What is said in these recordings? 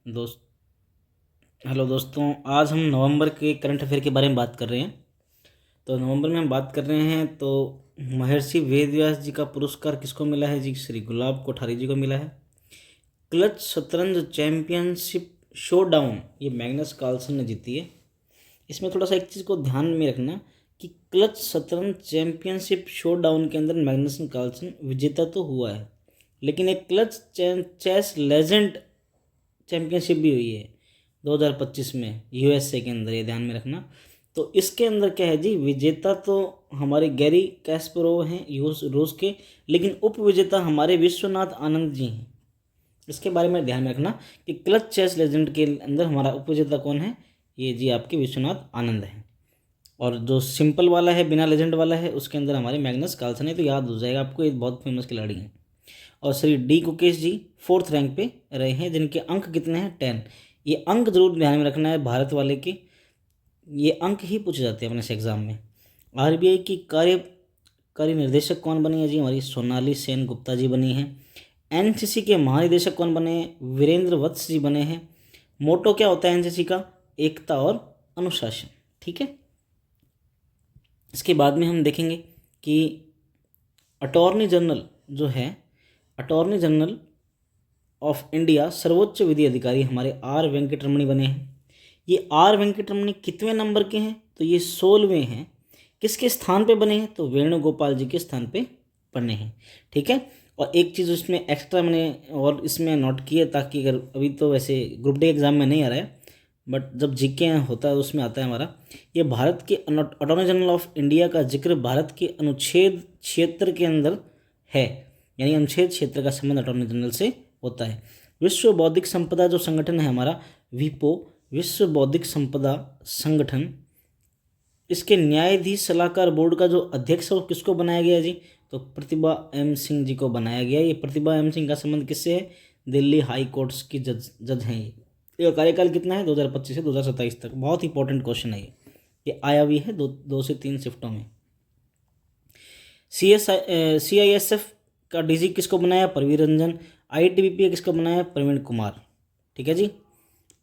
दोस्त हेलो दोस्तों, आज हम नवंबर के करंट अफेयर के बारे में बात कर रहे हैं। तो नवंबर में हम बात कर रहे हैं तो महर्षि वेदव्यास जी का पुरस्कार किसको मिला है जी? श्री गुलाब कोठारी जी को मिला है। क्लच शतरंज चैंपियनशिप शोडाउन ये मैग्नस कार्लसन ने जीती है। इसमें थोड़ा सा एक चीज़ को ध्यान में रखना कि क्लच शतरंज चैंपियनशिप शोडाउन के अंदर मैग्नस कार्लसन विजेता तो हुआ है, लेकिन एक क्लच चेस लेजेंड चैंपियनशिप भी हुई है 2025 में यूएसए के अंदर, ये ध्यान में रखना। तो इसके अंदर क्या है जी, विजेता तो हमारे गैरी कैस्परोव हैं रूस के, लेकिन उप विजेता हमारे विश्वनाथ आनंद जी हैं। इसके बारे में ध्यान में रखना कि क्लच चेस लेजेंड के अंदर हमारा उप विजेता कौन है? ये जी आपके विश्वनाथ आनंद हैं। और जो सिंपल वाला है, बिना लेजेंड वाला है, उसके अंदर हमारे मैग्नस कार्लसन है। तो याद हो जाएगा आपको, ये बहुत फेमस खिलाड़ी हैं। और श्री डी कुकेश जी 4th रैंक पे रहे हैं, जिनके अंक कितने हैं? 10। ये अंक जरूर ध्यान में रखना है भारत वाले के, ये अंक ही पूछे जाते हैं अपने से एग्जाम में। आरबीआई की कार्यकारी निर्देशक कौन बनी है जी? हमारी सोनाली सेन गुप्ता जी बनी है। एनसीसी के महानिदेशक कौन बने हैं? वीरेंद्र वत्स जी बने हैं। मोटो क्या होता है एनसीसी का? एकता और अनुशासन। ठीक है। इसके बाद में हम देखेंगे कि अटॉर्नी जनरल जो है, अटॉर्नी जनरल ऑफ इंडिया सर्वोच्च विधि अधिकारी हमारे आर वेंकटरमणी बने हैं। ये आर वेंकटरमणी कितवें नंबर के हैं? तो ये 16वें हैं। किसके स्थान पे बने हैं? तो वेणुगोपाल जी के स्थान पे बने हैं। ठीक है। और एक चीज़ उसमें एक्स्ट्रा मैंने और इसमें नोट की है, ताकि अगर अभी तो वैसे ग्रुप डी एग्जाम में नहीं आ रहा है, बट जब जीके होता है उसमें आता है हमारा। ये भारत के अटॉर्नी जनरल ऑफ इंडिया का जिक्र भारत के अनुच्छेद क्षेत्र के अंदर है, यानी अनुच्छेद क्षेत्र का संबंध अटॉर्नी जनरल से होता है। विश्व बौद्धिक संपदा जो संगठन है हमारा, विपो, विश्व बौद्धिक संपदा संगठन, इसके न्यायाधीश सलाहकार बोर्ड का जो अध्यक्ष है वो किसको बनाया गया जी? तो प्रतिभा एम सिंह जी को बनाया गया। ये प्रतिभा एम सिंह का संबंध किससे है? दिल्ली हाई कोर्ट्स की जज हैं ये। कार्यकाल कितना है? 2025 से 2027 तक। बहुत इंपॉर्टेंट क्वेश्चन है ये आया भी है दो से 3 शिफ्टों में। CISF का डीजी किसको बनाया? प्रवीर रंजन। ITBP किसको बनाया? प्रवीण कुमार। ठीक है जी।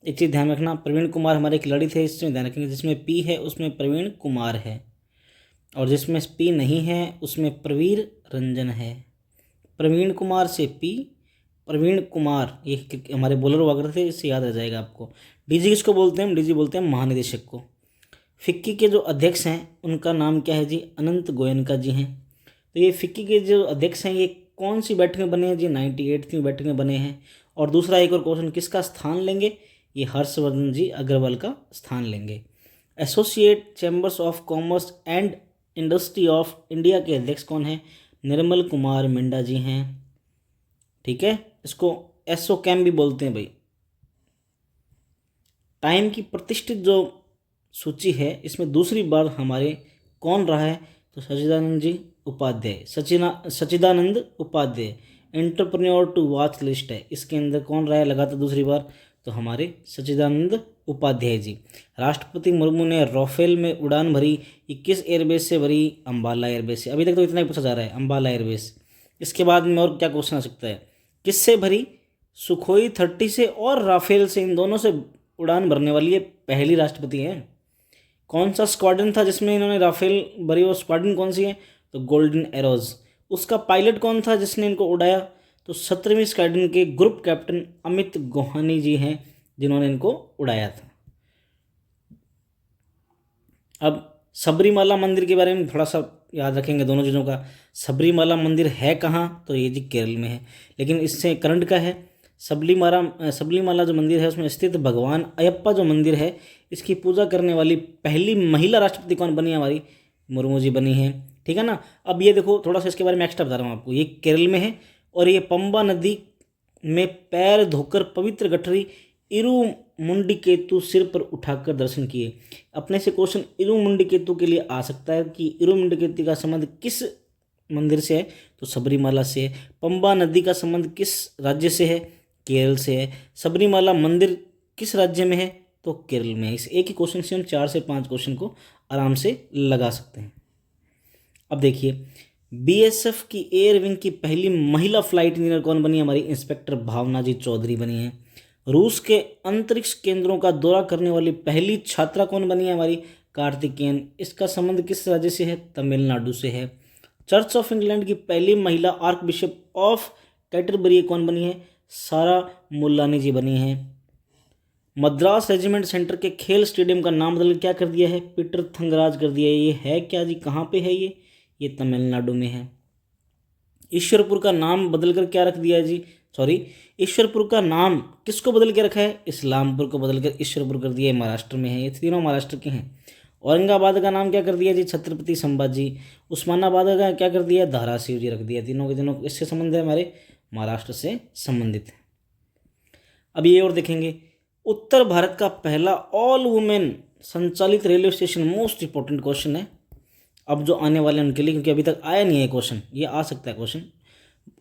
एक चीज़ ध्यान रखना, प्रवीण कुमार हमारे खिलाड़ी थे, इसमें ध्यान रखेंगे। जिसमें पी है उसमें प्रवीण कुमार है, और जिसमें पी नहीं है उसमें प्रवीर रंजन है। प्रवीण कुमार से पी, प्रवीण कुमार, ये हमारे बॉलर हुआ करते थे, इससे याद रह जाएगा आपको। डीजी किसको बोलते हैं? हम डीजी बोलते हैं महानिदेशक को। फिक्की के जो अध्यक्ष हैं उनका नाम क्या है जी? अनंत गोयनका जी हैं। तो ये फिक्की के जो अध्यक्ष हैं ये कौन सी बैठक में बने हैं जी? 98वीं बैठक में बने हैं। और दूसरा एक और क्वेश्चन, किसका स्थान लेंगे? ये हर्षवर्धन जी अग्रवाल का स्थान लेंगे। Associate chambers of commerce and industry of India के अध्यक्ष कौन हैं? निर्मल कुमार मिंडा जी हैं। ठीक है। इसको एसोकैम भी बोलते हैं भाई। टाइम की प्रतिष्ठित जो सूची है इसमें दूसरी बार हमारे कौन रहा है? तो Sachchidanand ji Upadhyay, Sachchidanand Upadhyay. Entrepreneur to watch list है, इसके अंदर कौन रहा है लगातार दूसरी बार? तो हमारे सच्चिदानंद उपाध्याय जी। राष्ट्रपति मुर्मू ने राफेल में उड़ान भरी, ये किस एयरबेस से भरी? अंबाला एयरबेस से। अभी तक तो इतना ही पूछा जा रहा है, अंबाला एयरबेस। इसके बाद में और क्या क्वेश्चन आ सकता है? किससे भरी? सुखोई 30 से और राफेल से, इन दोनों से उड़ान भरने वाली ये पहली राष्ट्रपति हैं। कौन सा स्क्वाड्रन था जिसमें इन्होंने राफेल भरी? वो स्क्वाड्रन कौन सी है? तो गोल्डन एरोज। उसका पायलट कौन था जिसने इनको उड़ाया? तो 17वीं स्क्वाड्रन के ग्रुप कैप्टन अमित गोहानी जी हैं, जिन्होंने इनको उड़ाया था। अब सबरीमाला मंदिर के बारे में थोड़ा सा याद रखेंगे दोनों चीज़ों का। सबरीमाला मंदिर है कहाँ? तो ये जी केरल में है, लेकिन इससे करंट का है। सबरीमाला जो मंदिर है उसमें स्थित भगवान अयप्पा जो मंदिर है, इसकी पूजा करने वाली पहली महिला राष्ट्रपति कौन बनी है? हमारी मुर्मू जी बनी है। ठीक है ना। अब ये देखो, थोड़ा सा इसके बारे में एक्स्ट्रा बता रहा हूँ आपको। ये केरल में है, और ये पंबा नदी में पैर धोकर पवित्र गठरी इरुमुंडिकेतु सिर पर उठाकर दर्शन किए। अपने से क्वेश्चन इरुमुंडिकेतु के लिए आ सकता है कि इरुमुंडिकेतु का संबंध किस मंदिर से है? तो सबरीमाला से है। पंबा नदी का संबंध किस राज्य से है? केरल से है। सबरीमाला मंदिर किस राज्य में है? तो केरल में है। इस एक ही क्वेश्चन से हम 4 से 5 क्वेश्चन को आराम से लगा सकते हैं। अब देखिए, बीएसएफ की एयर विंग की पहली महिला फ्लाइट इंजीनियर कौन बनी? हमारी इंस्पेक्टर भावना जी चौधरी बनी है। रूस के अंतरिक्ष केंद्रों का दौरा करने वाली पहली छात्रा कौन बनी है हमारी? कार्तिकेयन। इसका संबंध किस राज्य से है? तमिलनाडु से है। चर्च ऑफ इंग्लैंड की पहली महिला आर्क बिशप ऑफ कैटरबरी कौन बनी है? सारा मुल्लानी जी बनी है। मद्रास रेजिमेंट सेंटर के खेल स्टेडियम का नाम बदल क्या कर दिया है? पीटर थंगराज कर दिया है। ये है क्या जी, कहाँ पे है ये तमिलनाडु में है। ईश्वरपुर का नाम बदलकर क्या रख दिया है जी? ईश्वरपुर का नाम किसको बदल के रखा है? इस्लामपुर को बदलकर ईश्वरपुर कर दिया है। महाराष्ट्र में है, ये तीनों महाराष्ट्र के हैं। औरंगाबाद का नाम क्या कर दिया जी? छत्रपति संभाजी। उस्मानाबाद का क्या कर दिया? धाराशिव जी रख दिया। तीनों के तीनों इससे संबंध है, हमारे महाराष्ट्र से संबंधित है। अब ये और देखेंगे, उत्तर भारत का पहला ऑल वुमेन संचालित railway station, most important question है अब जो आने वाले हैं उनके लिए, क्योंकि अभी तक आया नहीं है क्वेश्चन, ये आ सकता है क्वेश्चन।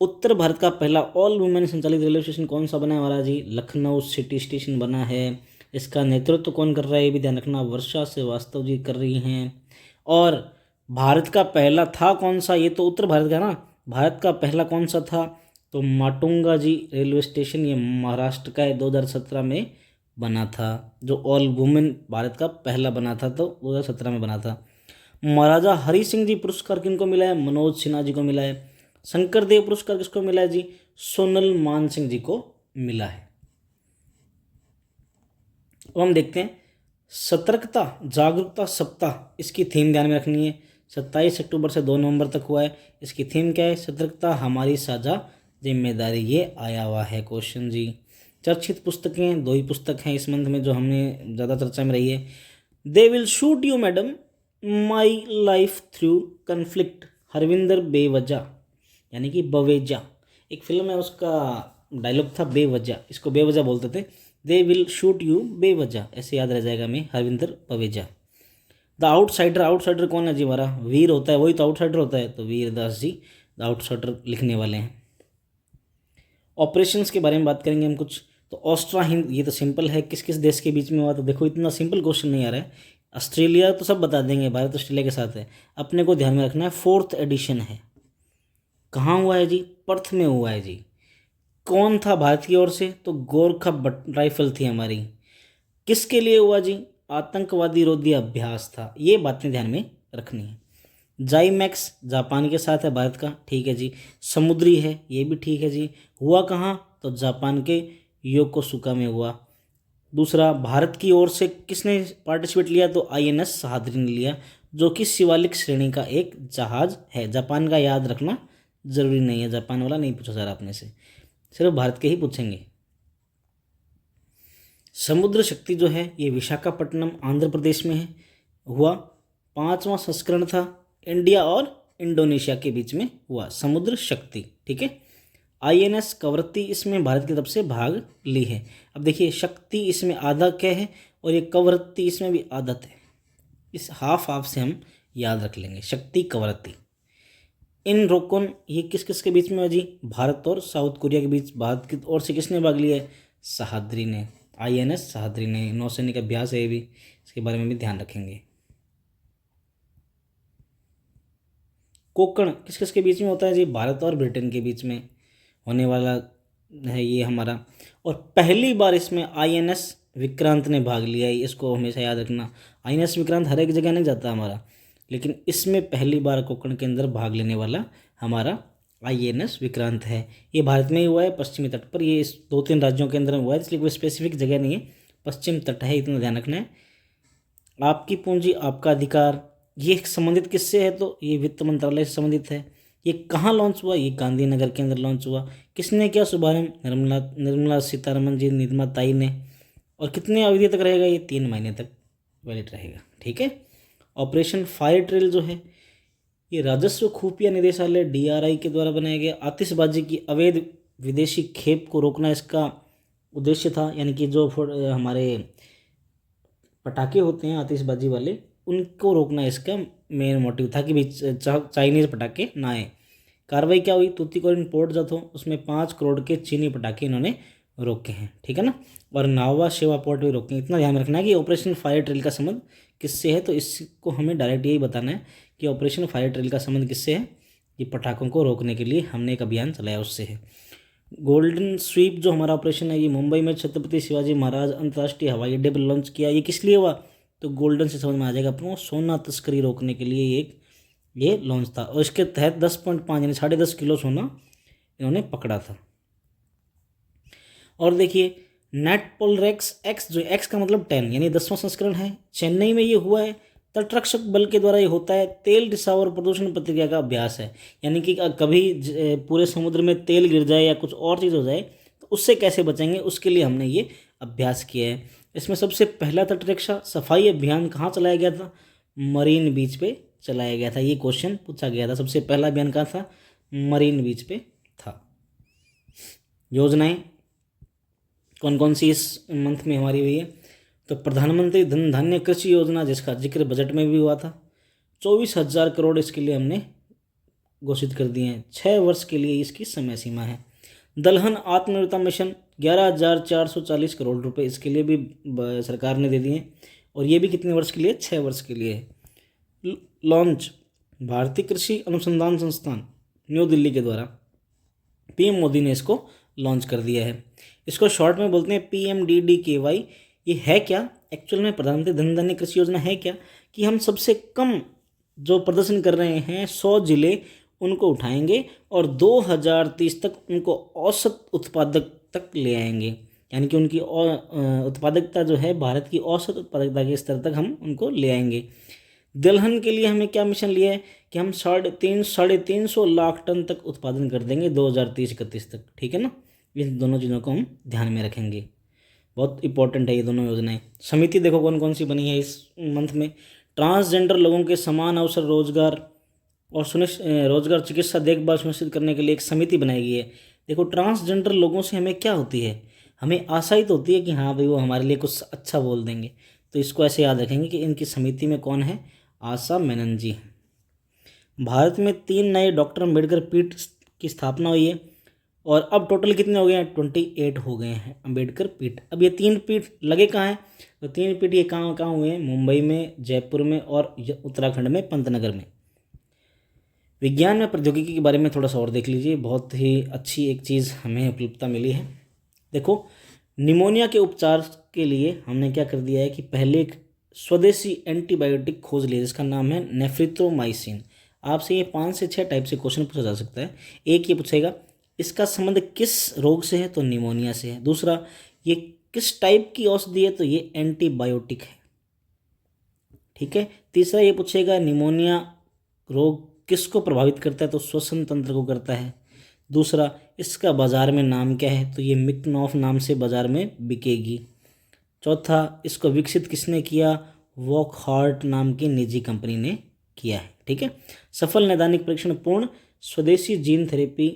उत्तर भारत का पहला ऑल वुमेन संचालित रेलवे स्टेशन कौन सा बना है हमारा जी? लखनऊ सिटी स्टेशन बना है। इसका नेतृत्व कौन कर रहा है ये भी ध्यान रखना, वर्षा श्रीवास्तव जी कर रही हैं। और भारत का पहला था कौन सा? ये तो उत्तर भारत का ना, भारत का पहला कौन सा था? तो माटुंगा जी रेलवे स्टेशन, ये महाराष्ट्र का है, 2017 में बना था। जो ऑल वुमेन भारत का पहला बना था, तो 2017 में बना था। महाराजा हरि सिंह जी पुरस्कार किनको मिला है? मनोज सिन्हा जी को मिला है। शंकर देव पुरस्कार किसको मिला है जी? सोनल मान सिंह जी को मिला है। अब हम देखते हैं सतर्कता जागरूकता सप्ताह, इसकी थीम ध्यान में रखनी है। 27 अक्टूबर से 2 नवंबर तक हुआ है। इसकी थीम क्या है? सतर्कता हमारी साझा जिम्मेदारी। ये आया हुआ है क्वेश्चन जी। चर्चित पुस्तकें 2 ही पुस्तक हैं इस मंथ में जो हमने ज़्यादा चर्चा में रही है। They will shoot you madam, my life through conflict, Harvinder बेवजह यानी कि बवेजा, एक फिल्म है उसका डायलॉग था बेवजह, इसको बेवजह बोलते थे। दे विल शूट यू बेवजह, ऐसे याद रह जाएगा हमें, Harvinder Baweja. The outsider, outsider कौन है जी? हमारा वीर होता है, वही तो आउटसाइडर होता है, तो वीर दास जी द आउटसाइडर लिखने वाले हैं। ऑपरेशंस के बारे में बात करेंगे हम कुछ। तो ऑस्ट्रा हिंद, ये तो सिंपल है, किस किस देश के बीच में हुआ? तो देखो इतना सिंपल क्वेश्चन नहीं आ रहा है। ऑस्ट्रेलिया तो सब बता देंगे, भारत ऑस्ट्रेलिया के साथ है। अपने को ध्यान में रखना है 4th एडिशन है। कहाँ हुआ है जी? पर्थ में हुआ है जी। कौन था भारत की ओर से? तो गोरखा राइफल थी हमारी। किसके लिए हुआ जी? आतंकवादी रोधी अभ्यास था। ये बातें ध्यान में रखनी है। जाइमैक्स जापान के साथ है भारत का, ठीक है जी। समुद्री है, ये भी ठीक है जी। हुआ कहाँ? तो जापान के योकोसुका में हुआ। दूसरा, भारत की ओर से किसने पार्टिसिपेट लिया? तो INS सहाद्री ने लिया, जो कि शिवालिक श्रेणी का एक जहाज है। जापान का याद रखना जरूरी नहीं है, जापान वाला नहीं पूछा जा रहा अपने से, सिर्फ भारत के ही पूछेंगे। समुद्र शक्ति जो है ये विशाखापट्टनम आंध्र प्रदेश में है, हुआ। 5वां संस्करण था, इंडिया और इंडोनेशिया के बीच में हुआ समुद्र शक्ति, ठीक है। INS कवरत्ती इसमें भारत की तरफ से भाग ली है। अब देखिए शक्ति इसमें आधा क्या है और ये कवरत्ती इसमें भी आदत है, इस हाफ से हम याद रख लेंगे, शक्ति कवरत्ती। इन रोकोन ये किस किस के बीच में है जी? भारत और साउथ कोरिया के बीच। भारत की ओर से किसने भाग लिया है? सहाद्री ने, INS सहाद्री ने। नौसैनिक अभ्यास है ये भी, इसके बारे में भी ध्यान रखेंगे। कोकण किस किस के बीच में होता है जी? भारत और ब्रिटेन के बीच में होने वाला है ये हमारा। और पहली बार इसमें INS विक्रांत ने भाग लिया है, इसको हमेशा याद रखना। INS विक्रांत हर एक जगह नहीं जाता हमारा, लेकिन इसमें पहली बार कोकण के अंदर भाग लेने वाला हमारा INS विक्रांत है। ये भारत में ही हुआ है, पश्चिमी तट पर। ये इस 2-3 राज्यों के अंदर हुआ है, इसलिए कोई स्पेसिफिक जगह नहीं है, पश्चिम तट है, इतना ध्यान रखना है। आपकी पूंजी आपका अधिकार, ये संबंधित किससे है? तो ये वित्त मंत्रालय से संबंधित है। ये कहाँ लॉन्च हुआ? ये गांधीनगर के अंदर लॉन्च हुआ। किसने किया शुभारंभ? निर्मला सीतारमन जी, निर्मला ताई ने। और कितने अवधि तक रहेगा? ये 3 महीने तक वैलिड रहेगा, ठीक है। ऑपरेशन फायर ट्रेल जो है ये राजस्व खुफिया निदेशालय DRI के द्वारा बनाया गया। आतिशबाजी की अवैध विदेशी खेप को रोकना इसका उद्देश्य था, यानी कि जो हमारे पटाखे होते हैं आतिशबाजी वाले, उनको रोकना इसका मेन मोटिव था कि भी चाइनीज़ पटाखे ना आए। कार्रवाई क्या हुई? तूतीकोरिन पोर्ट जो था उसमें 5 करोड़ के चीनी पटाखे इन्होंने रोके हैं, ठीक है ना। और नावा शेवा पोर्ट भी रोके हैं। इतना ध्यान रखना है कि ऑपरेशन फायर ट्रेल का संबंध किससे है, तो इसको हमें डायरेक्ट यही बताना है कि ऑपरेशन फायर ट्रेल का संबंध किससे है। ये पटाखों को रोकने के लिए हमने एक अभियान चलाया उससे है। गोल्डन स्वीप जो हमारा ऑपरेशन है ये मुंबई में छत्रपति शिवाजी महाराज अंतर्राष्ट्रीय हवाई अड्डे पर लॉन्च किया। ये किस लिए हुआ? तो गोल्डन से समझ में आ जाएगा अपने, सोना तस्करी रोकने के लिए ये लॉन्च था। और इसके तहत 10.5 यानी 10.5 किलो सोना इन्होंने पकड़ा था। और देखिए नेटपोलरेक्स एक्स, जो एक्स का मतलब 10 यानी 10वां संस्करण है, चेन्नई में ये हुआ है। तटरक्षक बल के द्वारा ये होता है। तेल रिसाव और प्रदूषण प्रतिक्रिया का अभ्यास है, यानी कि कभी पूरे समुद्र में तेल गिर जाए या कुछ और चीज़ हो जाए तो उससे कैसे बचेंगे, उसके लिए हमने ये अभ्यास किया है। इसमें सबसे पहला तटरक्षा सफाई अभियान कहाँ चलाया गया था? मरीन बीच पे चलाया गया था। ये क्वेश्चन पूछा गया था, सबसे पहला अभियान कहाँ था? मरीन बीच पे था। योजनाएं कौन कौन सी इस मंथ में हमारी हुई है? तो प्रधानमंत्री धन धान्य कृषि योजना, जिसका जिक्र बजट में भी हुआ था, 24,000 करोड़ इसके लिए हमने घोषित कर दिए हैं। 6 वर्ष के लिए इसकी समय सीमा है। दलहन आत्मनिर्भरता मिशन 11,440 करोड़ रुपए इसके लिए भी सरकार ने दे दिए हैं। और ये भी कितने वर्ष के लिए? 6 वर्ष के लिए है। लॉन्च भारतीय कृषि अनुसंधान संस्थान न्यू दिल्ली के द्वारा पीएम मोदी ने इसको लॉन्च कर दिया है। इसको शॉर्ट में बोलते हैं PMDDKY। ये है क्या एक्चुअल में? प्रधानमंत्री धन धान्य कृषि योजना है क्या कि हम सबसे कम जो प्रदर्शन कर रहे हैं 100 जिले उनको उठाएंगे और 2030 तक उनको औसत उत्पादक तक ले आएंगे, यानी कि उनकी उत्पादकता जो है भारत की औसत उत्पादकता के स्तर तक हम उनको ले आएंगे। दलहन के लिए हमें क्या मिशन लिया है कि हम 350 लाख टन तक उत्पादन कर देंगे 2030-31 तक। ठीक है ना? इन दोनों चीज़ों को हम ध्यान में रखेंगे, बहुत इंपॉर्टेंट है ये दोनों योजनाएं। समिति देखो कौन कौन सी बनी है इस मंथ में। ट्रांसजेंडर लोगों के समान अवसर, रोजगार और रोजगार चिकित्सा देखभाल सुनिश्चित करने के लिए एक समिति बनाई गई है। देखो ट्रांसजेंडर लोगों से हमें क्या होती है? हमें आशा ही तो होती है कि हाँ भाई वो हमारे लिए कुछ अच्छा बोल देंगे। तो इसको ऐसे याद रखेंगे कि इनकी समिति में कौन है? आशा मेनन जी। भारत में 3 नए डॉक्टर अम्बेडकर पीठ की स्थापना हुई है और अब टोटल कितने हो गए हैं? 28 हो गए हैं अम्बेडकर पीठ। अब ये 3 पीठ लगे कहाँ हैं? तो 3 पीठ ये कहाँ कहाँ हुए हैं? मुंबई में, जयपुर में और उत्तराखंड में पंतनगर में। विज्ञान में प्रौद्योगिकी के बारे में थोड़ा सा और देख लीजिए, बहुत ही अच्छी एक चीज़ हमें उपलब्धता मिली है। देखो निमोनिया के उपचार के लिए हमने क्या कर दिया है कि पहले एक स्वदेशी एंटीबायोटिक खोज लिया जिसका नाम है नेफ्रिथ्रोमाइसिन। आपसे ये 5 से 6 टाइप से क्वेश्चन पूछा जा सकता है। एक ये पूछेगा इसका संबंध किस रोग से है? तो निमोनिया से है। दूसरा ये किस टाइप की औषधि है? तो ये एंटीबायोटिक है। ठीक है। तीसरा ये पूछेगा निमोनिया रोग किसको प्रभावित करता है? तो श्वसन तंत्र को करता है। दूसरा इसका बाजार में नाम क्या है? तो ये मिकनॉफ नाम से बाजार में बिकेगी। चौथा इसको विकसित किसने किया? वॉकहार्ट नाम की निजी कंपनी ने किया है। ठीक है। सफल नैदानिक परीक्षण पूर्ण स्वदेशी जीन थेरेपी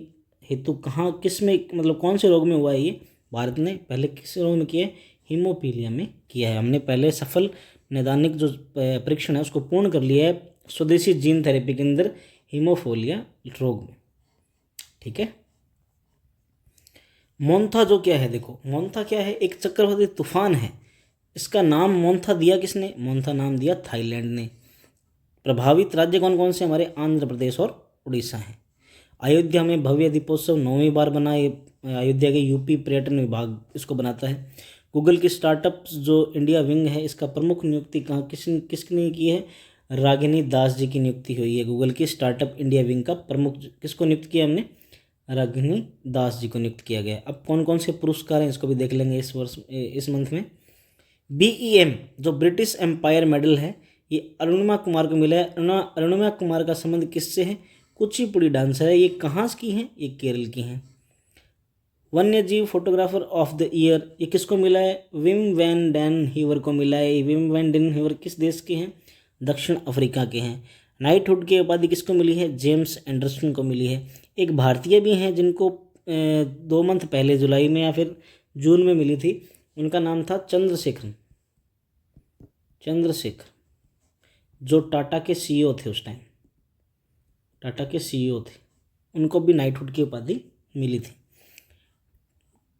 हेतु कहाँ किस में मतलब कौन से रोग में हुआ है? ये भारत ने पहले किस रोग में किया है? हीमोफीलिया में किया है। हमने पहले सफल नैदानिक जो परीक्षण है उसको पूर्ण कर लिया है स्वदेशी जीन थेरेपी के अंदर हीमोफीलिया रोग में। ठीक है। मोन्था जो क्या है? देखो मोन्था क्या है? एक चक्रवाती तूफान है। इसका नाम मोन्था दिया किसने? मोन्था नाम दिया थाईलैंड ने। प्रभावित राज्य कौन कौन से? हमारे आंध्र प्रदेश और उड़ीसा हैं। अयोध्या में भव्य दीपोत्सव 9वीं बार बना। अयोध्या के यूपी पर्यटन विभाग इसको बनाता है। गूगल की स्टार्टअप जो इंडिया विंग है इसका प्रमुख नियुक्ति कहाँ किसने की है? रागिनी दास जी की नियुक्ति हुई है। गूगल की स्टार्टअप इंडिया विंग का प्रमुख किसको नियुक्त किया हमने? रागिनी दास जी को नियुक्त किया गया। अब कौन कौन से पुरस्कार हैं इसको भी देख लेंगे इस मंथ में। BEM जो ब्रिटिश एम्पायर मेडल है ये अरुणिमा कुमार को मिला है। अरुणिमा कुमार का संबंध किससे है? कुचिपुड़ी डांसर है। ये कहाँ की हैं? ये केरल की हैं। वन्य जीव फोटोग्राफर ऑफ द ईयर ये किसको मिला है? विम वैन डैन हीवर को मिला है। विम वैन डैन हीवर किस देश के हैं? दक्षिण अफ्रीका के हैं। नाइटहुड की उपाधि किसको मिली है? जेम्स एंडरसन को मिली है। एक भारतीय भी हैं जिनको 2 मंथ पहले जुलाई में या फिर जून में मिली थी। उनका नाम था चंद्रशेखर जो टाटा के CEO थे उस टाइम। टाटा के CEO थे, उनको भी नाइटहुड की उपाधि मिली थी।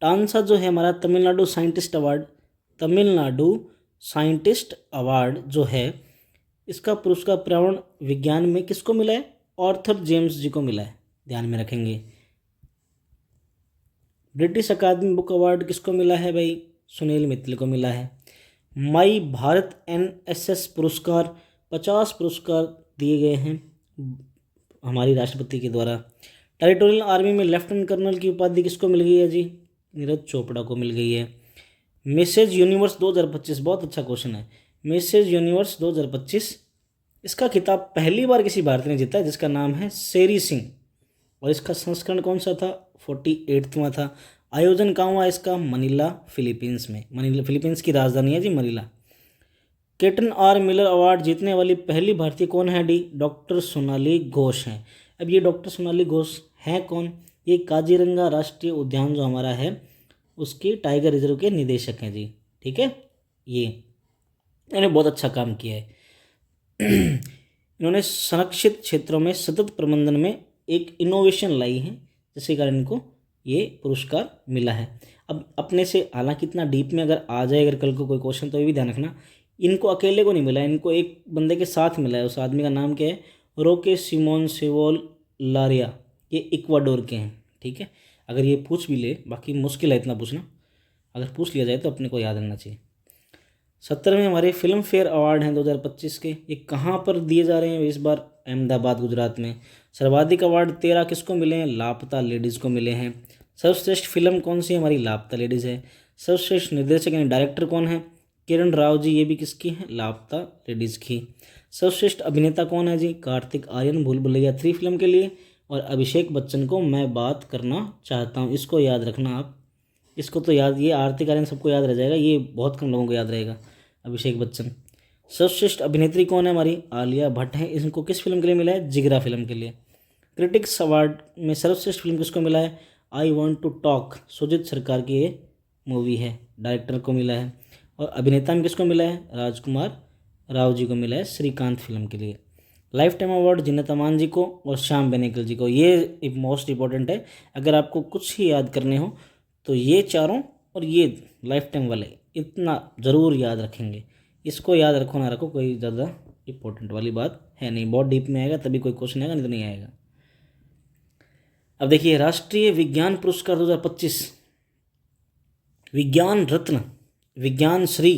टांसा जो है हमारा तमिलनाडु साइंटिस्ट अवार्ड जो है इसका पुरस्कार पर्यावरण विज्ञान में किसको मिला है? ऑर्थर जेम्स जी को मिला है। ध्यान में रखेंगे। ब्रिटिश अकादमी बुक अवार्ड किसको मिला है भाई? सुनील मित्तल को मिला है। माई भारत NSS पुरस्कार 50 पुरस्कार दिए गए हैं हमारी राष्ट्रपति के द्वारा। टेरिटोरियल आर्मी में लेफ्टिनेंट कर्नल की उपाधि किसको मिल गई है जी? नीरज चोपड़ा को मिल गई है। मिसेज यूनिवर्स 2025 बहुत अच्छा क्वेश्चन है। मिसेज यूनिवर्स 2025 इसका खिताब पहली बार किसी भारतीय ने जीता है जिसका नाम है शेरी सिंह, और इसका संस्करण कौन सा था? 48वां था। आयोजन कहाँ हुआ इसका? मनीला, फिलीपींस में। मनीला फिलीपींस की राजधानी है जी Manila. Kenton R Miller award जीतने वाली पहली भारतीय कौन है डी? डॉक्टर सोनाली घोष हैं। अब ये डॉक्टर सोनाली घोष हैं कौन? ये काजीरंगा राष्ट्रीय उद्यान जो हमारा है उसके टाइगर रिजर्व के निदेशक हैं जी। ठीक है, ये इन्होंने बहुत अच्छा काम किया है। इन्होंने संरक्षित क्षेत्रों में सतत प्रबंधन में एक इनोवेशन लाई है, जिसके कारण इनको ये पुरस्कार मिला है। अब अपने से हालांकि इतना डीप में अगर आ जाए अगर कल को कोई क्वेश्चन तो ये भी ध्यान रखना, इनको अकेले को नहीं मिला है, इनको एक बंदे के साथ मिला है। उस आदमी का नाम क्या है? रोके सिमोन सेवोल लारिया। ये इक्वाडोर के हैं। ठीक है, अगर ये पूछ भी ले, बाकी मुश्किल है इतना पूछना, अगर पूछ लिया जाए तो अपने को याद रहना चाहिए। 70वें हमारे फिल्म फेयर अवार्ड हैं 2025 के, ये कहाँ पर दिए जा रहे हैं इस बार? अहमदाबाद गुजरात में। सर्वाधिक अवार्ड 13 किसको मिले हैं? लापता लेडीज़ को मिले हैं। सर्वश्रेष्ठ फिल्म कौन सी? हमारी लापता लेडीज़ है। सर्वश्रेष्ठ निर्देशक यानी डायरेक्टर कौन है? किरण राव जी, ये भी किसकी है? लापता लेडीज़ की। सर्वश्रेष्ठ अभिनेता कौन है जी? कार्तिक आर्यन भूल भुलैया 3 फिल्म के लिए, और अभिषेक बच्चन को मैं बात करना चाहता हूँ। इसको याद रखना आप, इसको तो याद, ये कार्तिक आर्यन सबको याद रह जाएगा, ये बहुत कम लोगों को याद रहेगा। अभिषेक बच्चन। सर्वश्रेष्ठ अभिनेत्री कौन है हमारी? आलिया भट्ट है। इनको किस फिल्म के लिए मिला है? जिगरा फिल्म के लिए। क्रिटिक्स अवार्ड में सर्वश्रेष्ठ फिल्म किसको मिला है? I want to talk, Sujit Sarkar की ये मूवी है, डायरेक्टर को मिला है। और अभिनेता में किसको मिला है? राजकुमार राव जी को मिला है श्रीकांत फिल्म के लिए। लाइफ टाइम अवार्ड जिन्नत अमान जी को और श्याम बेनेगल जी को। ये मोस्ट इंपॉर्टेंट है, अगर आपको कुछ ही याद करने हो तो ये चारों और ये लाइफ टाइम वाले इतना ज़रूर याद रखेंगे। इसको याद रखो ना रखो, कोई ज़्यादा इंपॉर्टेंट वाली बात है नहीं। बहुत डीप में आएगा तभी कोई क्वेश्चन आएगा, नहीं तो नहीं आएगा। अब देखिए, राष्ट्रीय विज्ञान पुरस्कार 2025, विज्ञान रत्न, विज्ञान श्री,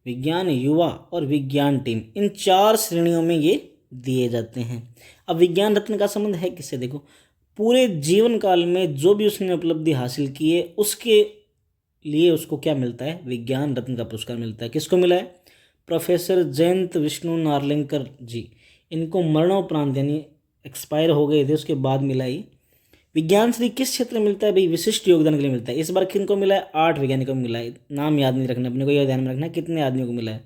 विज्ञान युवा और विज्ञान टीम, इन 4 श्रेणियों में ये दिए जाते हैं। अब विज्ञान रत्न का संबंध है किससे? देखो, पूरे जीवन काल में जो भी उसने उपलब्धि हासिल की है उसके लिए उसको क्या मिलता है? विज्ञान रत्न का पुरस्कार मिलता है। किसको मिला है? प्रोफेसर जयंत विष्णु नार्लिंकर जी। इनको मरणोपरांत यानी एक्सपायर हो गए थे उसके बाद मिला ये। विज्ञान श्री किस क्षेत्र में मिलता है भाई? विशिष्ट योगदान के लिए मिलता है। इस बार किनको मिला है? 8 वैज्ञानिकों को मिला है। नाम याद नहीं रखना अपने को, यह ध्यान में रखना कितने आदमियों को मिला है।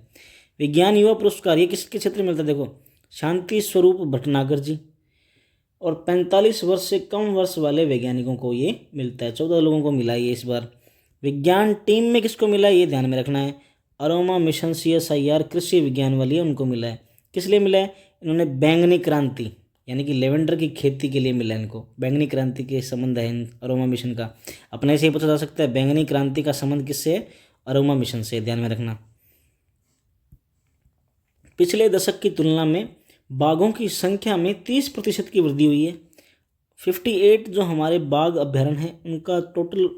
विज्ञान युवा पुरस्कार ये किसके क्षेत्र में मिलता है? देखो, शांति स्वरूप भटनागर जी, और 45 वर्ष से कम वर्ष वाले वैज्ञानिकों को ये मिलता है। 14 लोगों को मिला है ये इस बार। विज्ञान टीम में किसको मिला है? ये ध्यान में रखना है। अरोमा मिशन CSIR कृषि विज्ञान वाली है, उनको मिला है। किस लिए मिला है? इन्होंने बैंगनी क्रांति यानी कि लेवेंडर की खेती के लिए मिला है इनको। बैंगनी क्रांति के संबंध है अरोमा मिशन का। अपने से ही पूछा जा सकता है बैंगनी क्रांति का संबंध किससे है? अरोमा मिशन से, ध्यान में रखना। पिछले दशक की तुलना में बाघों की संख्या में 30% की वृद्धि हुई है। 58 जो हमारे बाघ अभ्यारण्य हैं उनका टोटल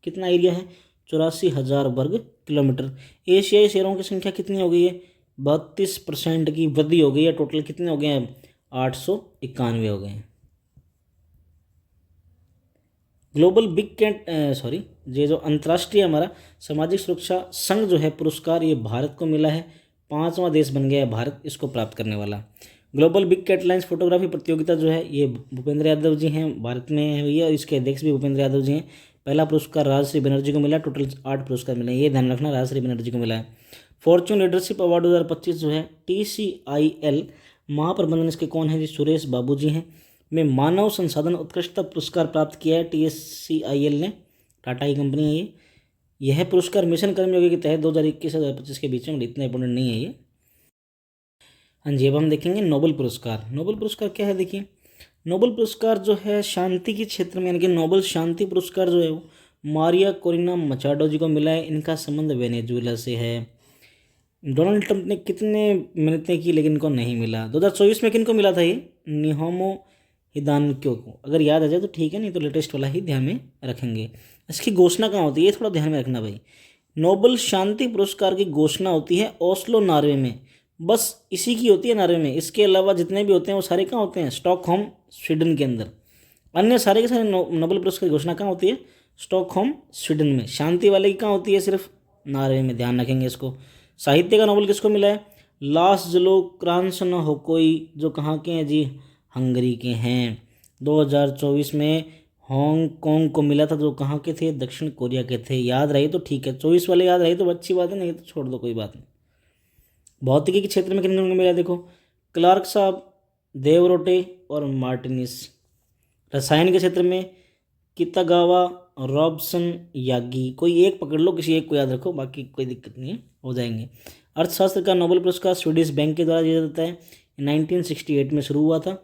कितना एरिया है? 84,000 वर्ग किलोमीटर। एशियाई शेरों की संख्या कितनी हो गई है? 32% की वृद्धि हो गई है। टोटल कितने हो गए हैं? 891 हो गए हैं। ग्लोबल बिग कैट ये जो अंतर्राष्ट्रीय हमारा सामाजिक सुरक्षा संघ जो है पुरस्कार, ये भारत को मिला है। 5वां देश बन गया है भारत इसको प्राप्त करने वाला। Global big cat lions photography प्रतियोगिता जो है ये भूपेंद्र यादव जी हैं, भारत में है भैया, इसके अध्यक्ष भी भूपेंद्र यादव जी हैं। पहला पुरस्कार राजश्री बनर्जी को मिला। टोटल 8 पुरस्कार मिले, ये ध्यान रखना, राजश्री बनर्जी को मिला है। फॉर्च्यून लीडरशिप अवार्ड 2025 जो है TCIL महाप्रबंधन इसके कौन है जी? सुरेश बाबू जी हैं। में मानव संसाधन उत्कृष्टता पुरस्कार प्राप्त किया है TSCIL ने, टाटा की कंपनी है ये। यह पुरस्कार मिशन कर्मयोगी के तहत 2021 से 2025 के बीच में, इतना इंपॉर्टेंट नहीं है ये। हाँ जी, अब हम देखेंगे नोबेल पुरस्कार। नोबेल पुरस्कार क्या है? देखिए, नोबेल पुरस्कार जो है शांति के क्षेत्र में यानी कि नोबेल शांति पुरस्कार जो है वो मारिया कोरिना मचाडो जी को मिला है। इनका संबंध वेनेजुएला से है। डोनाल्ड ट्रंप ने कितने मिन्नतें की लेकिन इनको नहीं मिला। 2024 में किनको मिला था ये? निहोमो हिदानक्यो को। अगर याद आ जाए तो ठीक है, नहीं तो लेटेस्ट वाला ही ध्यान में रखेंगे। इसकी घोषणा कहाँ होती है, ये थोड़ा ध्यान में रखना भाई। नोबल शांति पुरस्कार की घोषणा होती है ओस्लो नॉर्वे में, बस इसी की होती है नॉर्वे में। इसके अलावा जितने भी होते हैं वो सारे कहाँ होते हैं, स्टॉकहोम स्वीडन के अंदर। अन्य सारे के सारे नोबल पुरस्कार की घोषणा कहाँ होती है, स्टॉकहोम स्वीडन में। शांति वाले की कहाँ होती है, सिर्फ नॉर्वे में, ध्यान रखेंगे इसको। साहित्य का नोबेल किसको मिला है, लासलो क्रान्सनहोकोई, जो कहाँ के हैं जी, हंगरी के हैं। 2024 में हांगकांग को मिला था, जो कहाँ के थे, दक्षिण कोरिया के थे। याद रहे तो ठीक है, 24 वाले याद रहे तो अच्छी बात है, नहीं तो छोड़ दो, कोई बात नहीं। भौतिकी के क्षेत्र में किन किन को मिला, देखो क्लार्क साहब, देवरोटे और मार्टिनिस। रसायन के क्षेत्र में कितागावा, रॉबसन, यागी। कोई एक पकड़ लो, किसी एक को याद रखो, बाकी कोई दिक्कत नहीं है, हो जाएंगे। अर्थशास्त्र का नोबेल पुरस्कार स्वीडिश बैंक के द्वारा दिया जाता है, 1968 में शुरू हुआ था।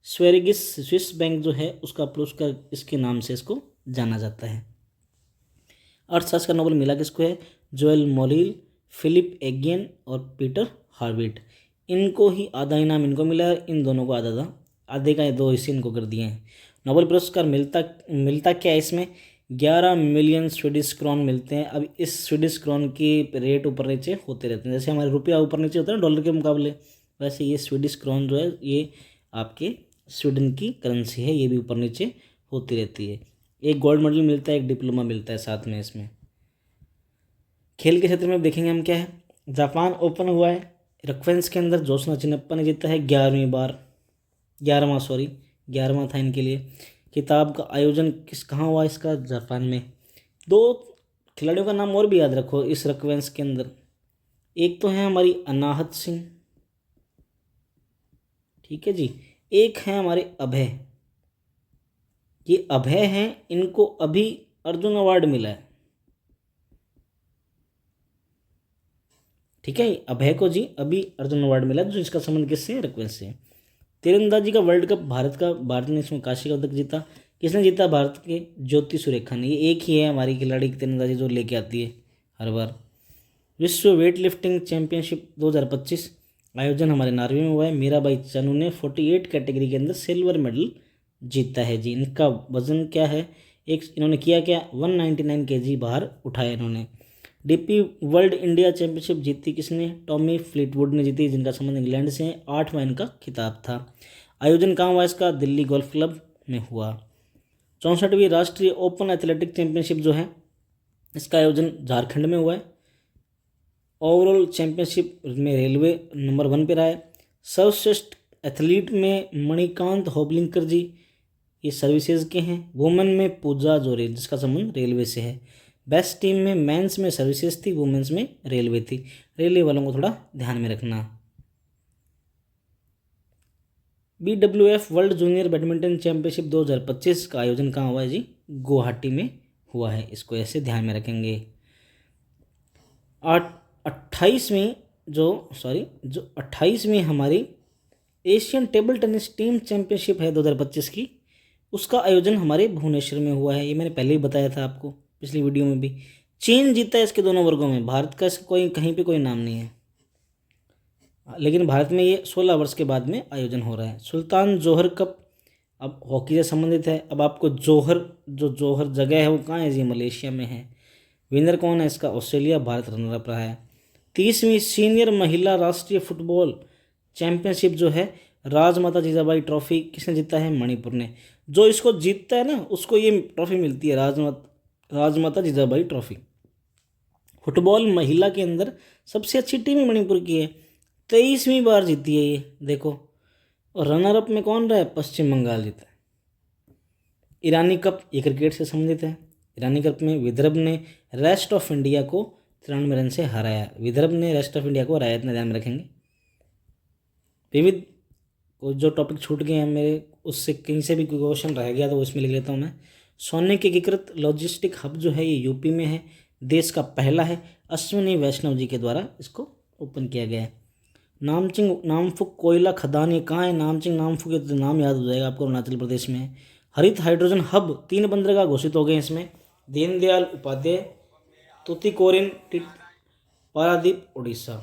स्वेरिगिस स्विस बैंक जो है उसका पुरस्कार इसके नाम से इसको जाना जाता है। अर्थशास्त्र का नोबेल मिला किसको है, जोएल मोरिल, फिलिप एगियन और पीटर हार्विट। इनको ही आधा इनाम इनको मिला है, इन दोनों को आधा आधा, आधे का 2 हिस्से इनको कर दिए हैं। नोबेल पुरस्कार मिलता क्या है इसमें, 11 मिलियन स्वीडिश क्रॉन मिलते हैं। अब इस स्वीडिश क्रॉन की रेट ऊपर नीचे होते रहते हैं, जैसे हमारे रुपया ऊपर नीचे होता है ना डॉलर के मुकाबले, वैसे ये स्वीडिश क्रॉन जो है ये आपके स्वीडन की करेंसी है, ये भी ऊपर नीचे होती रहती है। एक गोल्ड मेडल मिलता है, एक डिप्लोमा मिलता है साथ में इसमें। खेल के क्षेत्र में देखेंगे हम क्या है, जापान ओपन हुआ है रक्वेंस के अंदर, जोत्स्ना चिन्नप्पा ने जीता है 11वीं बार, 11वां था इनके लिए। किताब का आयोजन कहाँ हुआ इसका, जापान में। 2 खिलाड़ियों का नाम और भी याद रखो इस रक्वेंस के अंदर, एक तो है हमारी अनाहत सिंह, ठीक है जी, एक है हमारे अभय। ये अभय हैं, इनको अभी अर्जुन अवार्ड मिला है, ठीक है। अभय को जी अभी अर्जुन अवार्ड मिला, जो इसका संबंध किससे है, रक्वेंस से। तीरंदाजी का वर्ल्ड कप भारत ने इसमें कांस्य का पदक जीता। किसने जीता, भारत के ज्योति सुरेखा ने। ये एक ही है हमारी खिलाड़ी तीरंदाजी जो लेके आती है हर बार। विश्व वेट लिफ्टिंग चैंपियनशिप 2025 आयोजन हमारे नॉर्वे में हुआ है। मीराबाई चानू ने 48 कैटेगरी के अंदर सिल्वर मेडल जीता है जी। इनका वजन क्या है, इन्होंने किया क्या, 199 kg बाहर उठाया इन्होंने। डीपी वर्ल्ड इंडिया चैंपियनशिप जीती किसने, टॉमी फ्लीटवुड ने जीती, जिनका संबंध इंग्लैंड से है। 8वां इनका खिताब था। आयोजन कहाँ हुआ इसका, दिल्ली गोल्फ क्लब में हुआ। 64वीं राष्ट्रीय ओपन एथलेटिक चैंपियनशिप जो है इसका आयोजन झारखंड में हुआ है। ओवरऑल चैंपियनशिप में रेलवे नंबर 1 पे रहा है। सर्वश्रेष्ठ एथलीट में मणिकांत होबलिंकर जी, ये सर्विसेज के हैं। वुमेन में पूजा जोरे, जिसका संबंध रेलवे से है। बेस्ट टीम में मेंस में सर्विसेज थी, वुमेन्स में रेलवे थी। रेलवे वालों को थोड़ा ध्यान में रखना। BWF world junior badminton championship 2025 का आयोजन कहाँ हुआ है जी, गुवाहाटी में हुआ है, इसको ऐसे ध्यान में रखेंगे। 28वीं जो 28वीं हमारी Asian table tennis team championship है 2025 की, उसका आयोजन हमारे भुवनेश्वर में हुआ है। ये मैंने पहले ही बताया था आपको पिछली वीडियो में भी। चीन जीता है इसके दोनों वर्गों में, भारत का इसका कोई कहीं पे कोई नाम नहीं है, लेकिन भारत में ये 16 वर्ष के बाद में आयोजन हो रहा है। सुल्तान जोहर कप अब हॉकी से संबंधित है। अब आपको जोहर जगह है वो कहाँ है जी, मलेशिया में है। विनर कौन है इसका, ऑस्ट्रेलिया, भारत रनर अप रहा है। 30वीं सीनियर महिला राष्ट्रीय फुटबॉल चैंपियनशिप जो है, राजमाता जीजाबाई ट्रॉफी किसने जीता है, मणिपुर ने। जो इसको जीतता है ना उसको ये ट्रॉफी मिलती है, राजमाता जीजाबाई ट्रॉफी। फुटबॉल महिला के अंदर सबसे अच्छी टीम ही मणिपुर की है, 23वीं बार जीती है ये, देखो। और रनर अप में कौन रहा है, पश्चिम बंगाल जीता है। ईरानी कप ये क्रिकेट से संबंधित है। ईरानी कप में विदर्भ ने रेस्ट ऑफ इंडिया को 93 रन से हराया। विदर्भ ने रेस्ट ऑफ इंडिया को हराया, इतना ध्यान में रखेंगे। विविध जो टॉपिक छूट गए हैं मेरे, उससे कहीं से भी कोई क्वेश्चन रह गया तो वो इसमें लिख लेता हूँ मैं। सोने के एकीकृत लॉजिस्टिक हब जो है ये यूपी में है, देश का पहला है। अश्विनी वैष्णव जी के द्वारा इसको ओपन किया गया है। नामफुक कोयला खदान ये कहाँ है, नामफुक ये तो नाम याद हो जाएगा आपको, अरुणाचल प्रदेश में है। हरित हाइड्रोजन हब 3 बंदरगाह घोषित हो गए इसमें, दीनदयाल उपाध्याय, तुतीकोरिन, पारादीप उड़ीसा,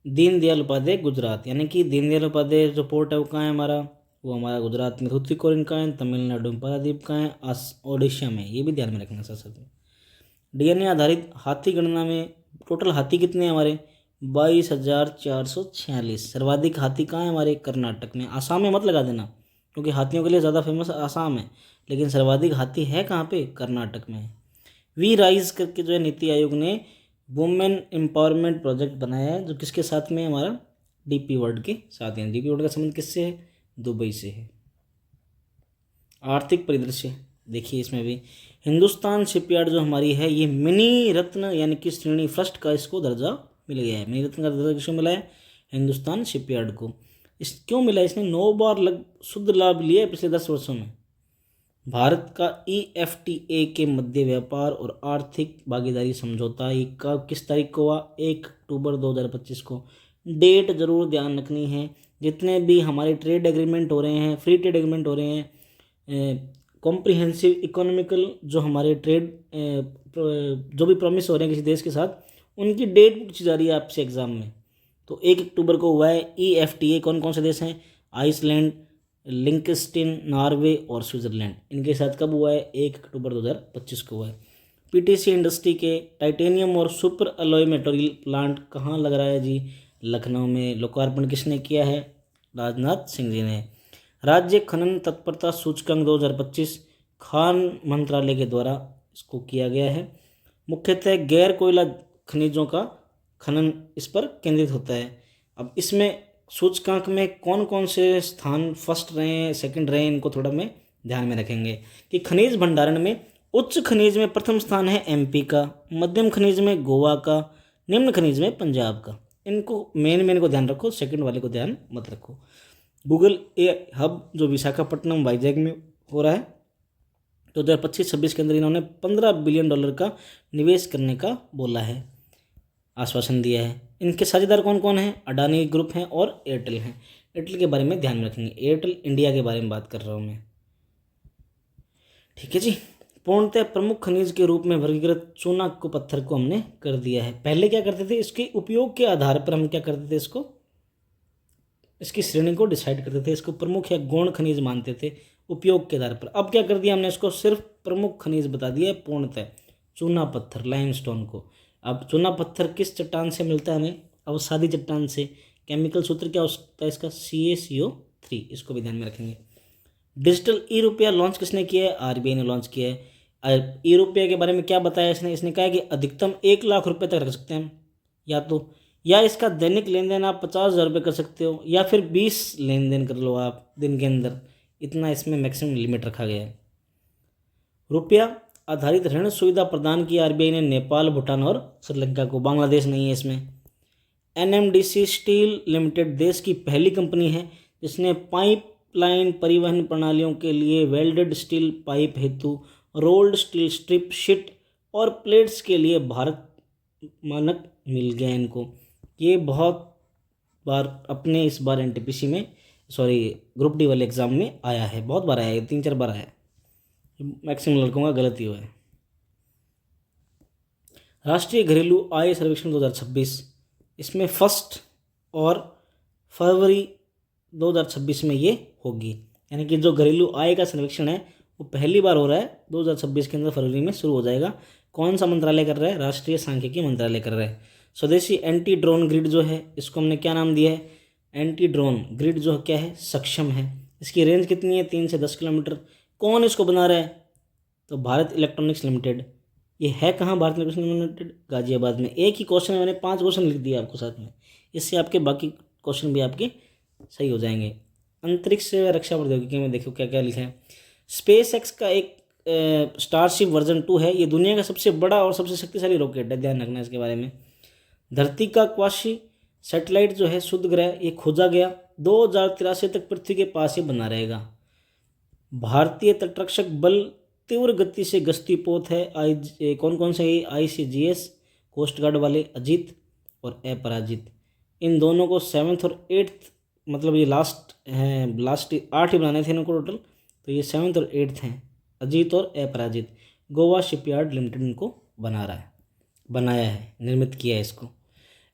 दीनदयाल उपाध्याय गुजरात। यानी कि दीनदयाल उपाध्याय जो पोर्ट है वो कहाँ है हमारा, वो हमारा गुजरात में थूथुकुडिन का है, तमिलनाडु में पारादीप का है, ओडिशा में, ये भी ध्यान में रखना साथ साथ में। डीएनए आधारित हाथी गणना में टोटल हाथी कितने हैं हमारे? 22,446। सर्वाधिक हाथी कहाँ है हमारे? कर्नाटक में। आसाम में मत लगा देना, क्योंकि हाथियों के लिए ज़्यादा फेमस आसाम है, लेकिन सर्वाधिक हाथी है कहाँ पे? कर्नाटक में है। वी राइज करके जो है नीति आयोग ने वुमेन एम्पावरमेंट प्रोजेक्ट बनाया है, जो किसके साथ में है? हमारा डीपी वर्ल्ड के साथ है। डीपी वर्ल्ड का संबंध किससे है? दुबई से है। आर्थिक परिदृश्य देखिए, इसमें भी हिंदुस्तान शिपयार्ड जो हमारी है, ये मिनी रत्न यानी कि श्रेणी फर्स्ट का इसको दर्जा मिल गया है। मिनी रत्न का दर्जा किसको मिला है? हिंदुस्तान शिपयार्ड को। इस क्यों मिला? इसने 9 बार शुद्ध लाभ लिया है पिछले 10 वर्षों में। भारत का EFTA के मध्य व्यापार और आर्थिक भागीदारी समझौता ये कब किस तारीख को हुआ? 1 अक्टूबर 2025 को। डेट जरूर ध्यान रखनी है। जितने भी हमारे ट्रेड एग्रीमेंट हो रहे हैं, फ्री ट्रेड एग्रीमेंट हो रहे हैं, कॉम्प्रिहेंसिव इकोनॉमिकल जो हमारे ट्रेड जो भी प्रॉमिस हो रहे हैं किसी देश के साथ, उनकी डेट पूछी जा रही है आपसे एग्जाम में। तो 1 अक्टूबर को हुआ है EFTA। कौन कौन से देश हैं? आइसलैंड, लिंकस्टेन, नॉर्वे और स्विट्जरलैंड। इनके साथ कब हुआ है? 1 अक्टूबर 2025 को हुआ है। PTC इंडस्ट्री के टाइटेनियम और सुपर अलॉय मेटेरियल प्लांट कहाँ लग रहा है जी? लखनऊ में। लोकार्पण किसने किया है? राजनाथ सिंह जी ने। राज्य खनन तत्परता सूचकांक 2025 खान मंत्रालय के द्वारा इसको किया गया है। मुख्यतः गैर कोयला खनिजों का खनन इस पर केंद्रित होता है। अब इसमें सूचकांक में कौन कौन से स्थान फर्स्ट रहे हैं, सेकंड रहे हैं, इनको थोड़ा में ध्यान में रखेंगे कि खनिज भंडारण में उच्च खनिज में प्रथम स्थान है MP का, मध्यम खनिज में गोवा का, निम्न खनिज में पंजाब का। इनको मेन को ध्यान रखो, सेकंड वाले को ध्यान मत रखो। गूगल हब जो विशाखापट्टनम वाइजैग में हो रहा है, तो 2025-26 के अंदर इन्होंने $15 बिलियन का निवेश करने का बोला है, आश्वासन दिया है। इनके साझेदार कौन कौन हैं? अडानी ग्रुप हैं और एयरटेल हैं। एयरटेल के बारे में ध्यान रखेंगे, एयरटेल इंडिया के बारे में बात कर रहा हूँ मैं, ठीक है जी। पूर्णतः प्रमुख खनिज के रूप में वर्गीकृत चूना को पत्थर को हमने कर दिया है। पहले क्या करते थे? इसके उपयोग के आधार पर हम क्या करते थे? इसकी श्रेणी को डिसाइड करते थे, इसको प्रमुख या गौण खनिज मानते थे उपयोग के आधार पर। अब क्या कर दिया हमने? इसको सिर्फ प्रमुख खनिज बता दिया है पूर्णतः, चूना पत्थर, लाइमस्टोन को। अब चूना पत्थर किस चट्टान से मिलता है हमें? अवसादी चट्टान से। केमिकल सूत्र क्या होता है इसका? CaCO3। इसको भी ध्यान में रखेंगे। डिजिटल ₹रुपया लॉन्च किसने किया है? RBI ने लॉन्च किया है। ₹रुपया के बारे में क्या बताया इसने कहा है कि अधिकतम 1 लाख रुपये तक रख सकते हैं या इसका दैनिक लेन देन आप 50,000 रुपये कर सकते हो, या फिर 20 लेन देन कर लो आप दिन के अंदर। इतना इसमें मैक्सिमम लिमिट रखा गया है। रुपया आधारित ऋण सुविधा प्रदान की RBI ने नेपाल, भूटान और श्रीलंका को। बांग्लादेश नहीं है इसमें। NMDC स्टील लिमिटेड देश की पहली कंपनी है जिसने पाइपलाइन परिवहन प्रणालियों के लिए वेल्डेड स्टील पाइप हेतु रोल्ड स्टील स्ट्रिप शीट और प्लेट्स के लिए भारत मानक मिल गया इनको। ये बहुत बार अपने इस बार NTPC में ग्रुप D वाले एग्जाम में आया है, बहुत बार आया है, 3-4 बार आया है। मैक्सिमम लड़कों का गलती हुआ है। राष्ट्रीय घरेलू आय सर्वेक्षण 2026, इसमें 1 और फरवरी 2026 में ये होगी। यानी कि जो घरेलू आय का सर्वेक्षण है वो पहली बार हो रहा है 2026 के अंदर, फरवरी में शुरू हो जाएगा। कौन सा मंत्रालय कर रहा है? राष्ट्रीय सांख्यिकी मंत्रालय कर रहा है। स्वदेशी एंटी ड्रोन ग्रिड जो है, इसको हमने क्या नाम दिया है? एंटी ड्रोन ग्रिड जो क्या है? सक्षम है। इसकी रेंज कितनी है? 3 से 10 किलोमीटर। कौन इसको बना रहा है? तो भारत इलेक्ट्रॉनिक्स लिमिटेड। ये है कहाँ भारत इलेक्ट्रॉनिक्स लिमिटेड? गाजियाबाद में। एक ही क्वेश्चन है, मैंने 5 क्वेश्चन लिख दिए आपको साथ में, इससे आपके बाकी क्वेश्चन भी आपके सही हो जाएंगे। अंतरिक्ष से रक्षा प्रौद्योगिकी में देखो क्या क्या लिखा है। SpaceX का एक स्टारशिप वर्जन 2 है, ये दुनिया का सबसे बड़ा और सबसे शक्तिशाली रॉकेट है, ध्यान रखना इसके बारे में। धरती का क्वाशी सैटेलाइट जो है शुद्ध ग्रह, ये खोजा गया। 2083 तक पृथ्वी के पास ही बना रहेगा। भारतीय तटरक्षक बल तीव्र गति से गश्ती पोत है। कौन कौन से? ICGS, कोस्ट गार्ड वाले अजीत और अपराजित। इन दोनों को 7th और 8th, मतलब ये लास्ट 8 ही बनाने थे इनको टोटल, तो ये 7th और 8th हैं, अजीत और अपराजित। गोवा शिपयार्ड लिमिटेड इनको बनाया है, निर्मित किया है इसको।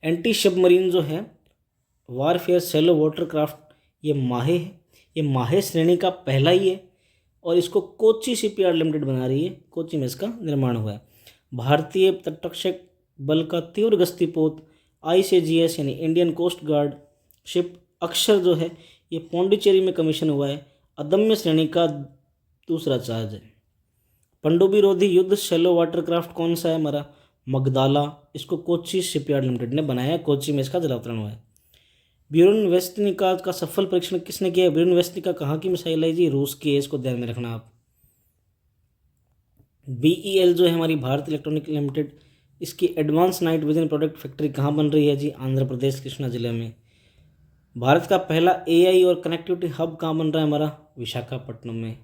एंटी सबमरीन जो है वारफेयर सेलो वाटर क्राफ्ट, ये माहे है। ये माहे श्रेणी का पहला ही है और इसको कोची शिपयार्ड लिमिटेड बना रही है। कोची में इसका निर्माण हुआ है। भारतीय तटरक्षक बल का तीव्र गश्तीपोत ICGS यानी इंडियन कोस्ट गार्ड शिप अक्षर जो है ये पौंडीचेरी में कमीशन हुआ है। अदम्य श्रेणी का दूसरा जहाज है। पनडुब्बी रोधी युद्ध शैलो वाटरक्राफ्ट कौन सा है हमारा? मगदाला। इसको कोची शिपयार्ड लिमिटेड ने बनाया है। कोची में इसका जलावतरण हुआ है। ब्यूरनवेस्टनिका का सफल परीक्षण किसने किया? ब्यूरनवेस्टनिका कहाँ की मिसाइल है जी? रूस की है, इसको ध्यान में रखना आप। BEL जो है हमारी भारत इलेक्ट्रॉनिक लिमिटेड, इसकी advance night vision product factory कहाँ बन रही है जी? आंध्र प्रदेश, कृष्णा जिले में। भारत का पहला AI और कनेक्टिविटी हब कहाँ बन रहा है हमारा? विशाखापट्टनम में।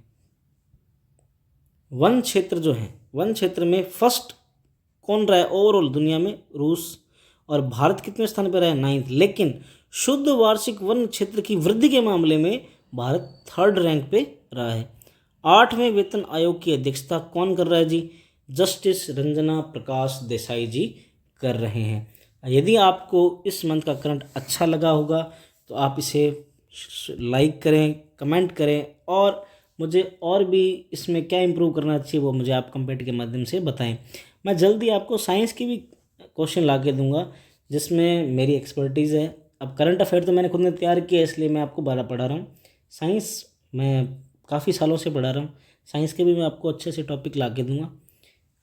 वन क्षेत्र जो है, वन क्षेत्र में फर्स्ट कौन रहा है ओवरऑल दुनिया में? रूस। और भारत कितने स्थान पर रहा है? 9th। लेकिन शुद्ध वार्षिक वन क्षेत्र की वृद्धि के मामले में भारत 3rd रैंक पे रहा है। 8वें वेतन आयोग की अध्यक्षता कौन कर रहा है जी? जस्टिस रंजना प्रकाश देसाई जी कर रहे हैं। यदि आपको इस मंथ का करंट अच्छा लगा होगा तो आप इसे लाइक करें, कमेंट करें और मुझे और भी इसमें क्या इम्प्रूव करना चाहिए वो मुझे आप कमेंट के माध्यम से बताएं। मैं जल्दी आपको साइंस की भी क्वेश्चन ला के दूंगा जिसमें मेरी एक्सपर्टीज़ है। अब करंट अफेयर तो मैंने खुद ने तैयार किया है इसलिए मैं आपको बारह पढ़ा रहा हूँ। साइंस मैं काफ़ी सालों से पढ़ा रहा हूँ। साइंस के भी मैं आपको अच्छे से टॉपिक ला के दूंगा।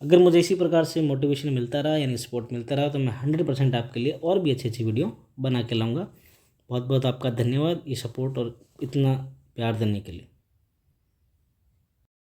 अगर मुझे इसी प्रकार से मोटिवेशन मिलता रहा यानी सपोर्ट मिलता रहा तो मैं 100% आपके लिए और भी अच्छी अच्छी वीडियो बना के लाऊंगा। बहुत बहुत आपका धन्यवाद ये सपोर्ट और इतना प्यार देने के लिए।